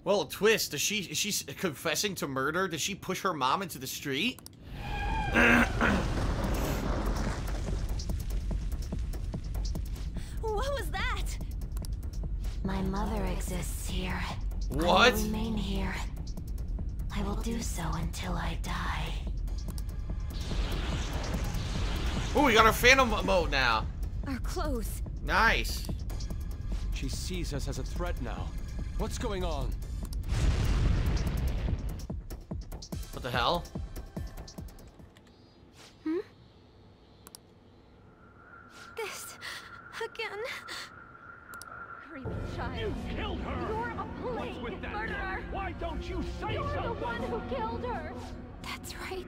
Well, a twist. Is she confessing to murder? Did she push her mom into the street? What was that? My mother exists here. What? I will remain here. I will do so until I die. Oh, we got our phantom mode now. Our clothes. Nice. She sees us as a threat now. What's going on? What the hell? This again. Creepy child. You killed her! You're a What's plague with that? murderer. Why don't you say You're something? the one who killed her. That's right.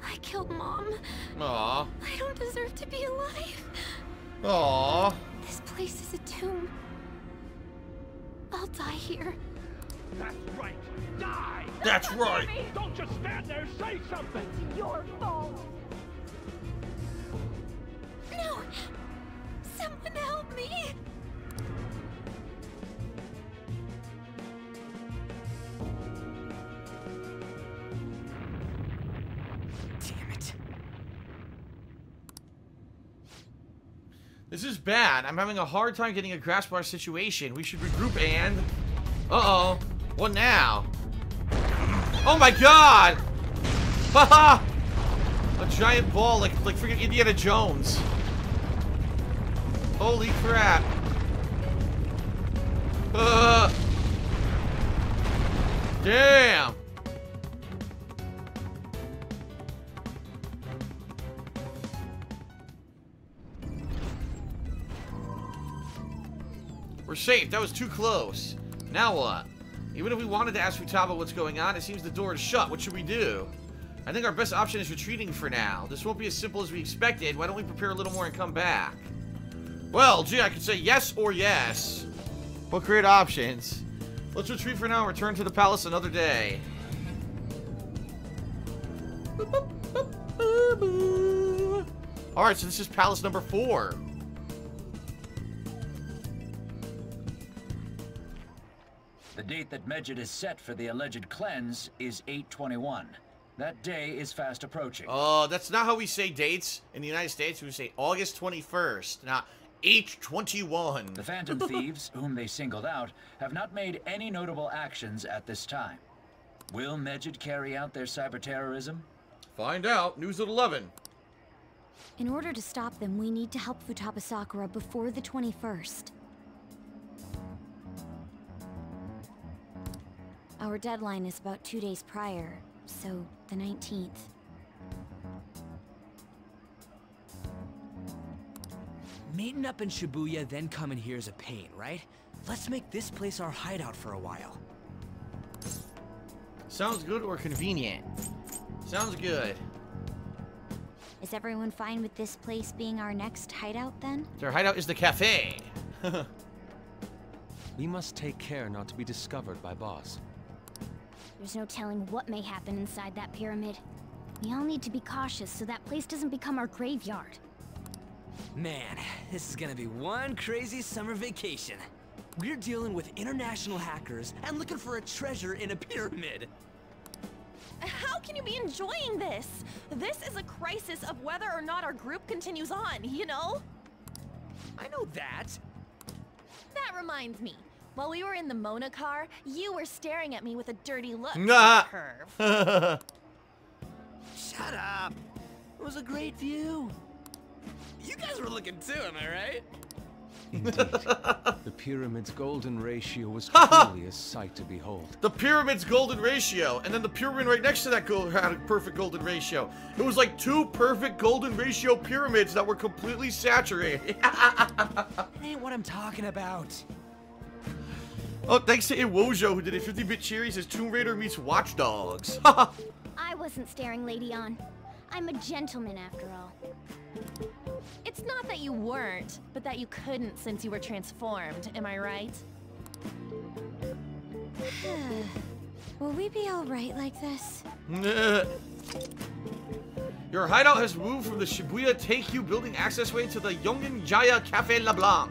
I killed Mom. Aw. I don't deserve to be alive. Aw. This place is a tomb. I'll die here. That's right. Die! That's right. Don't just stand there. Say something. It's your fault. No! Someone help me! Damn it. This is bad. I'm having a hard time getting a grasp of our situation. We should regroup and... Uh-oh. What now? Oh my god! Haha! A giant ball like freaking Indiana Jones. Holy crap. Damn! We're safe. That was too close. Now what? Even if we wanted to ask Futaba what's going on, it seems the door is shut. What should we do? I think our best option is retreating for now. This won't be as simple as we expected. Why don't we prepare a little more and come back? Well, gee, I could say yes or yes. What great options. Let's retreat for now and return to the palace another day. Alright, so this is palace number 4. The date that Medjed is set for the alleged cleanse is 8/21. That day is fast approaching. That's not how we say dates in the United States. We say August 21st, not 8/21. The Phantom Thieves, whom they singled out, have not made any notable actions at this time. Will Medjed carry out their cyber terrorism? Find out. News at 11. In order to stop them, we need to help Futaba Sakura before the 21st. Our deadline is about 2 days prior, so the 19th. Meeting up in Shibuya, then coming here is a pain, right? Let's make this place our hideout for a while. Sounds good or convenient? Sounds good. Is everyone fine with this place being our next hideout then? Their hideout is the cafe. We must take care not to be discovered by Boss. There's no telling what may happen inside that pyramid. We all need to be cautious so that place doesn't become our graveyard. Man, this is gonna be one crazy summer vacation. We're dealing with international hackers and looking for a treasure in a pyramid. How can you be enjoying this? This is a crisis of whether or not our group continues on, you know? I know that. That reminds me. While we were in the Mona car, you were staring at me with a dirty look. Nah. Curve. Shut up. It was a great view. You guys were looking too, am I right? Indeed. The pyramid's golden ratio was truly a sight to behold. The pyramid's golden ratio, and then the pyramid right next to that had a perfect golden ratio. It was like 2 perfect golden ratio pyramids that were completely saturated. That ain't what I'm talking about. Oh, thanks to Iwojo, who did a 50-bit series as Tomb Raider meets Watch Dogs. I wasn't staring Lady On. I'm a gentleman after all. It's not that you weren't, but that you couldn't since you were transformed, am I right? Will we be alright like this? Your hideout has moved from the Shibuya Teikyu building accessway to the Yongen Jaya Cafe LeBlanc.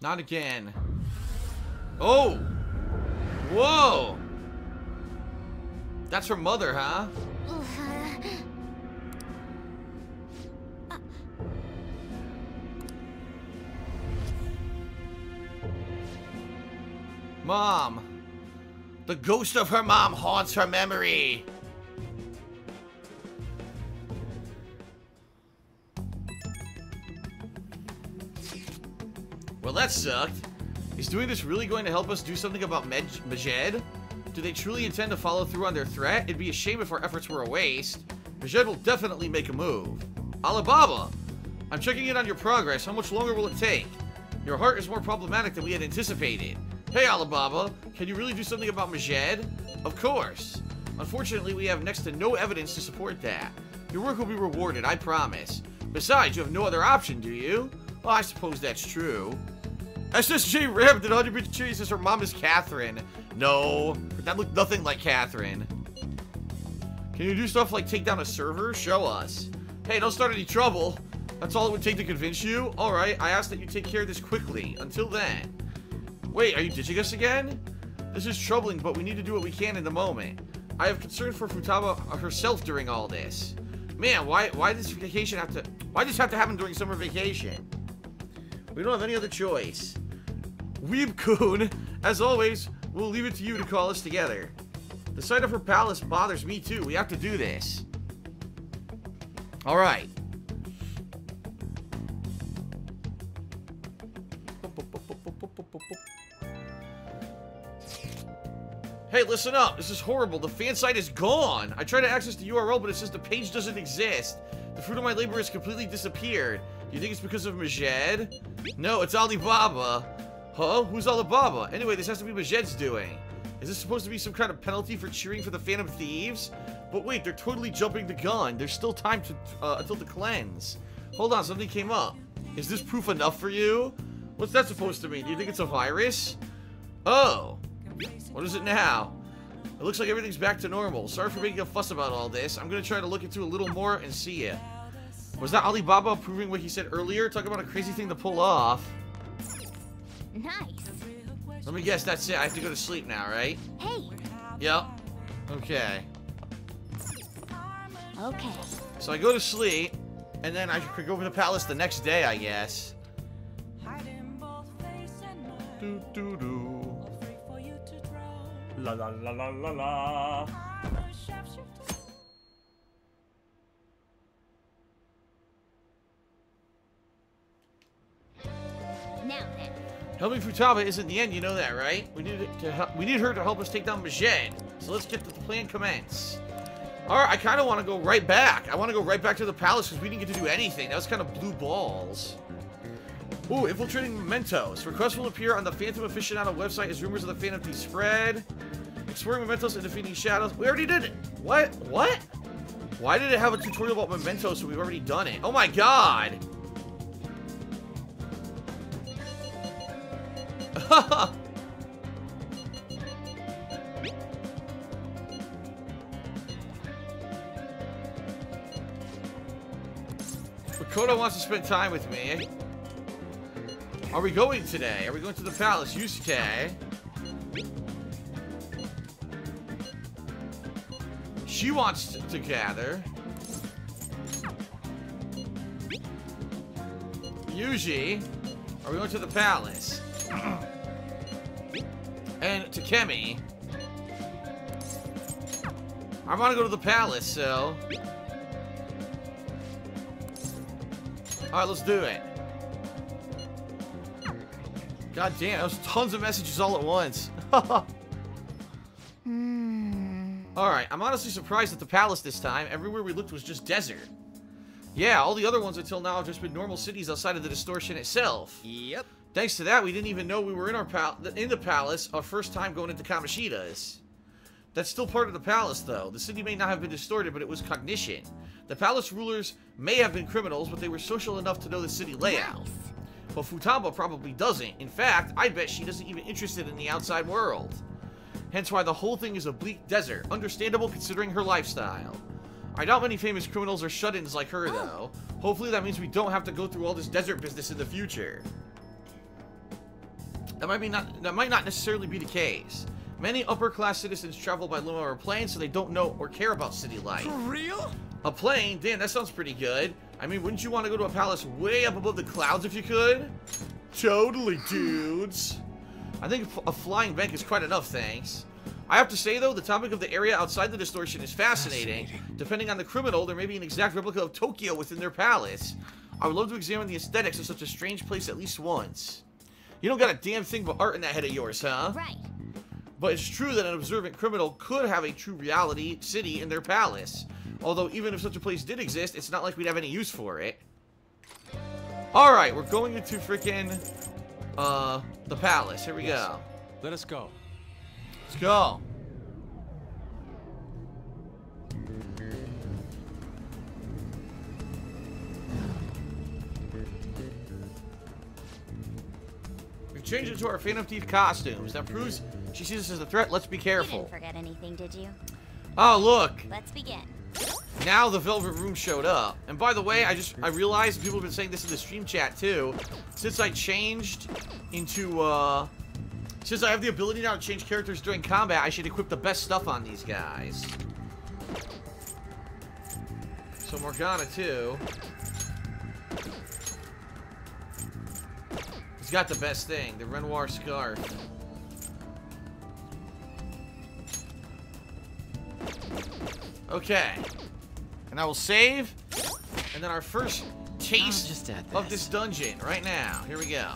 Not again. Oh! Whoa! That's her mother, huh? Mom! The ghost of her mom haunts her memory! Well, that sucked. Is doing this really going to help us do something about Majed? Do they truly intend to follow through on their threat? It'd be a shame if our efforts were a waste. Majed will definitely make a move. Alibaba! I'm checking in on your progress. How much longer will it take? Your heart is more problematic than we had anticipated. Hey, Alibaba, can you really do something about Majed? Of course. Unfortunately, we have next to no evidence to support that. Your work will be rewarded, I promise. Besides, you have no other option, do you? Well, I suppose that's true. SSJ Ram did 100% sure says her mom is Catherine. No, that looked nothing like Catherine. Can you do stuff like take down a server? Show us. Hey, don't start any trouble. That's all it would take to convince you? Alright, I ask that you take care of this quickly. Until then. Wait, are you ditching us again? This is troubling, but we need to do what we can in the moment. I have concern for Futaba herself during all this. Man, why does this have to happen during summer vacation? We don't have any other choice. Weeb-kun, as always, we'll leave it to you to call us together. The sight of her palace bothers me too. We have to do this. Alright. Hey, listen up. This is horrible. The fan site is gone. I tried to access the URL, but it says the page doesn't exist. The fruit of my labor has completely disappeared. Do you think it's because of Majed? No, it's Alibaba. Huh? Who's Alibaba? Anyway, this has to be Majed's doing. Is this supposed to be some kind of penalty for cheering for the Phantom Thieves? But wait, they're totally jumping the gun. There's still time to until the cleanse. Hold on, something came up. Is this proof enough for you? What's that supposed to mean? Do you think it's a virus? Oh. What is it now? It looks like everything's back to normal. Sorry for making a fuss about all this. I'm gonna try to look into a little more and see it. Was that Alibaba proving what he said earlier? Talk about a crazy thing to pull off. Nice. Let me guess, that's it. I have to go to sleep now, right? Hey. Yep. Okay. Okay. So I go to sleep, and then I could go to the palace the next day, I guess. Do do do. La la la la la la. Now then. Helping Futaba isn't the end, you know that, right? We need her to help us take down Majed. So let's get the plan commence. Alright, I kind of want to go right back. I want to go right back to the palace because we didn't get to do anything. That was kind of blue balls. Ooh, infiltrating mementos. Requests will appear on the Phantom Aficionado website as rumors of the Phantom Thief spread. Exploring mementos and defeating shadows. We already did it. What? What? Why did it have a tutorial about mementos when we've already done it? Oh my god. Makoto wants to spend time with me. Are we going today? Are we going to the palace? Yusuke. She wants to gather. Yuji. Are we going to the palace? And Takemi. I want to go to the palace, so... Alright, let's do it. God damn, that was tons of messages all at once. Alright, I'm honestly surprised at the palace this time. Everywhere we looked was just desert. Yeah, all the other ones until now have just been normal cities outside of the distortion itself. Yep. Thanks to that, we didn't even know we were in the palace our first time going into Kamoshida's. That's still part of the palace, though. The city may not have been distorted, but it was cognition. The palace rulers may have been criminals, but they were social enough to know the city layout. But Futaba probably doesn't. In fact, I bet she doesn't even interested in the outside world. Hence why the whole thing is a bleak desert. Understandable considering her lifestyle. I doubt many famous criminals are shut-ins like her, though. Hopefully that means we don't have to go through all this desert business in the future. That might not necessarily be the case. Many upper-class citizens travel by limo or plane, so they don't know or care about city life. For real? A plane? Damn, that sounds pretty good. I mean, wouldn't you want to go to a palace way up above the clouds if you could? Totally, dudes. I think a flying bank is quite enough, thanks. I have to say, though, the topic of the area outside the distortion is fascinating. Depending on the criminal, there may be an exact replica of Tokyo within their palace. I would love to examine the aesthetics of such a strange place at least once. You don't got a damn thing but art in that head of yours, huh? Right. But it's true that an observant criminal could have a true reality city in their palace. Although, even if such a place did exist, it's not like we'd have any use for it. Alright, we're going into freaking, the palace. Here we go. Let us go. Let's go. We've changed into our Phantom Thief costumes. That proves she sees us as a threat. Let's be You careful. didn't forget anything, did you? Oh, look. Let's begin. Now the Velvet Room showed up. And by the way, I realized people have been saying this in the stream chat too. Since I changed into, since I have the ability now to change characters during combat, I should equip the best stuff on these guys. So Morgana too. He's got the best thing, the Renoir Scarf. Okay. And I will save. And then our first taste of this dungeon right now. Here we go.